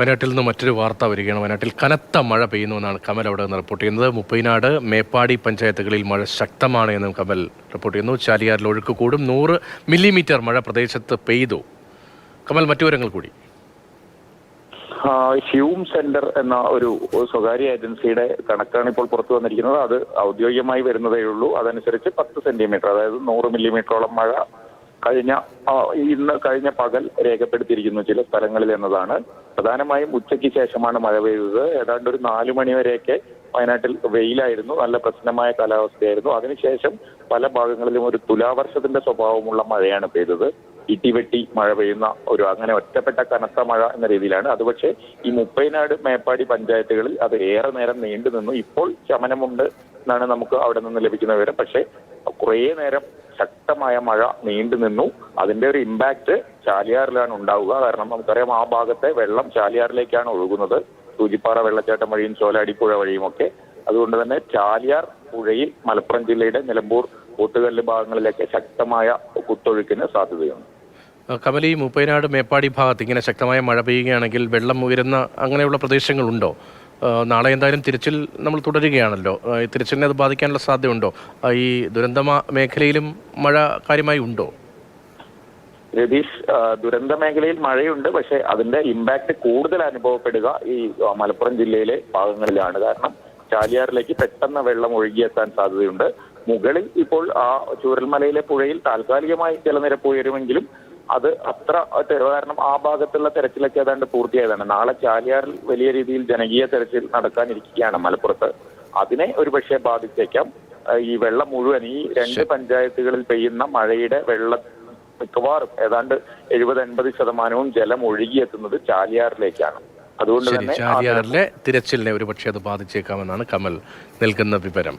വയനാട്ടിൽ നിന്ന് മറ്റൊരു വാർത്ത വരികയാണ്. വയനാട്ടിൽ കനത്ത മഴ പെയ്യുന്നുവെന്നാണ് കമൽ അവിടെ നിന്ന് റിപ്പോർട്ട് ചെയ്യുന്നത്. മുപ്പൈനാട്, മേപ്പാടി പഞ്ചായത്തുകളിൽ മഴ ശക്തമാണ് എന്നും കമൽ റിപ്പോർട്ട് ചെയ്യുന്നു. ചാലിയാറിൽ ഒഴുക്ക് കൂടും. 100 മില്ലിമീറ്റർ മഴ പ്രദേശത്ത് പെയ്തു. കമൽ, മറ്റു വിവരങ്ങൾ കൂടി. ഹ്യൂം സെന്റർ എന്ന ഒരു സ്വകാര്യ ഏജൻസിയുടെ കണക്കാണ് ഇപ്പോൾ പുറത്തു വന്നിരിക്കുന്നത്. അത് ഔദ്യോഗികമായി വരുന്നതേ ഉള്ളൂ. അതനുസരിച്ച് 10 സെന്റിമീറ്റർ, അതായത് 100 മില്ലിമീറ്ററോളം മഴ കഴിഞ്ഞ പകൽ രേഖപ്പെടുത്തിയിരിക്കുന്നു ചില സ്ഥലങ്ങളിൽ എന്നതാണ്. പ്രധാനമായും ഉച്ചയ്ക്ക് ശേഷമാണ് മഴ പെയ്തത്. ഏതാണ്ട് ഒരു 4 മണി വരെയൊക്കെ വയനാട്ടിൽ വെയിലായിരുന്നു, നല്ല പ്രശ്നമായ കാലാവസ്ഥയായിരുന്നു. അതിനുശേഷം പല ഭാഗങ്ങളിലും ഒരു തുലാവർഷത്തിന്റെ സ്വഭാവമുള്ള മഴയാണ് പെയ്തത്. ഇടിവെട്ടി മഴ പെയ്യുന്ന അങ്ങനെ ഒറ്റപ്പെട്ട കനത്ത മഴ എന്ന രീതിയിലാണ് അത്. പക്ഷേ ഈ മുപ്പൈനാട്, മേപ്പാടി പഞ്ചായത്തുകളിൽ അത് ഏറെ നേരം നീണ്ടു നിന്നു. ഇപ്പോൾ ശമനമുണ്ട് എന്നാണ് നമുക്ക് അവിടെ നിന്ന് ലഭിക്കുന്ന വിവരം. പക്ഷേ കുറേ നേരം ശക്തമായ മഴ നീണ്ടു നിന്നു. അതിന്റെ ഒരു ഇമ്പാക്ട് ചാലിയാറിലാണ് ഉണ്ടാവുക. കാരണം നമുക്കറിയാം, ആ ഭാഗത്തെ വെള്ളം ചാലിയാറിലേക്കാണ് ഒഴുകുന്നത്, സൂചിപ്പാറ വെള്ളച്ചാട്ടം വഴിയും ചോലാടിപ്പുഴ വഴിയും ഒക്കെ. അതുകൊണ്ട് തന്നെ ചാലിയാർ പുഴയിൽ മലപ്പുറം ജില്ലയുടെ നിലമ്പൂർ, കൂട്ടുകല്ല് ഭാഗങ്ങളിലേക്ക് ശക്തമായ കുത്തൊഴുക്കിന് സാധ്യതയുണ്ട്. കമൽ, ഈ മുപ്പൈനാട്, മേപ്പാടി ഭാഗത്ത് ഇങ്ങനെ ശക്തമായ മഴ പെയ്യുകയാണെങ്കിൽ വെള്ളം ഉയരുന്ന അങ്ങനെയുള്ള പ്രദേശങ്ങളുണ്ടോ? നാളെ എന്തായാലും തിരച്ചിൽ നമ്മൾ തുടരുകയാണല്ലോ. ഈ തിരച്ചിലിനെ അത് ബാധിക്കാനുള്ള സാധ്യതയുണ്ടോ? ഈ ദുരന്ത മേഖലയിലും മഴ കാര്യമായി ഉണ്ടോ? രതീഷ്, ദുരന്ത മേഖലയിൽ മഴയുണ്ട്. പക്ഷെ അതിന്റെ ഇമ്പാക്ട് കൂടുതൽ അനുഭവപ്പെടുക ഈ മലപ്പുറം ജില്ലയിലെ ഭാഗങ്ങളിലാണ്. കാരണം ചാലിയാറിലേക്ക് പെട്ടെന്ന് വെള്ളം ഒഴുകിയെത്താൻ സാധ്യതയുണ്ട്. മുകളിൽ ഇപ്പോൾ ആ ചൂരൽമലയിലെ പുഴയിൽ താൽക്കാലികമായി ജലനിരപ്പ് ഉയരുമെങ്കിലും അത് അത്ര, കാരണം ആ ഭാഗത്തുള്ള തെരച്ചിലൊക്കെ ഏതാണ്ട് പൂർത്തിയായതാണ്. നാളെ ചാലിയാറിൽ വലിയ രീതിയിൽ ജനകീയ തെരച്ചിൽ നടക്കാനിരിക്കുകയാണ് മലപ്പുറത്ത്. അതിനെ ഒരുപക്ഷെ ബാധിച്ചേക്കാം. ഈ വെള്ളം മുഴുവൻ ഈ 2 പഞ്ചായത്തുകളിൽ പെയ്യുന്ന മഴയുടെ വെള്ളം മിക്കവാറും ഏതാണ്ട് 70-80% ജലം ഒഴുകിയെത്തുന്നത് ചാലിയാറിലേക്കാണ്. അതുകൊണ്ട് തന്നെ ചാലിയാറിലെ തിരച്ചിലിനെ ഒരുപക്ഷെ അത് ബാധിച്ചേക്കാമെന്നാണ് കമൽ നൽകുന്ന വിവരം.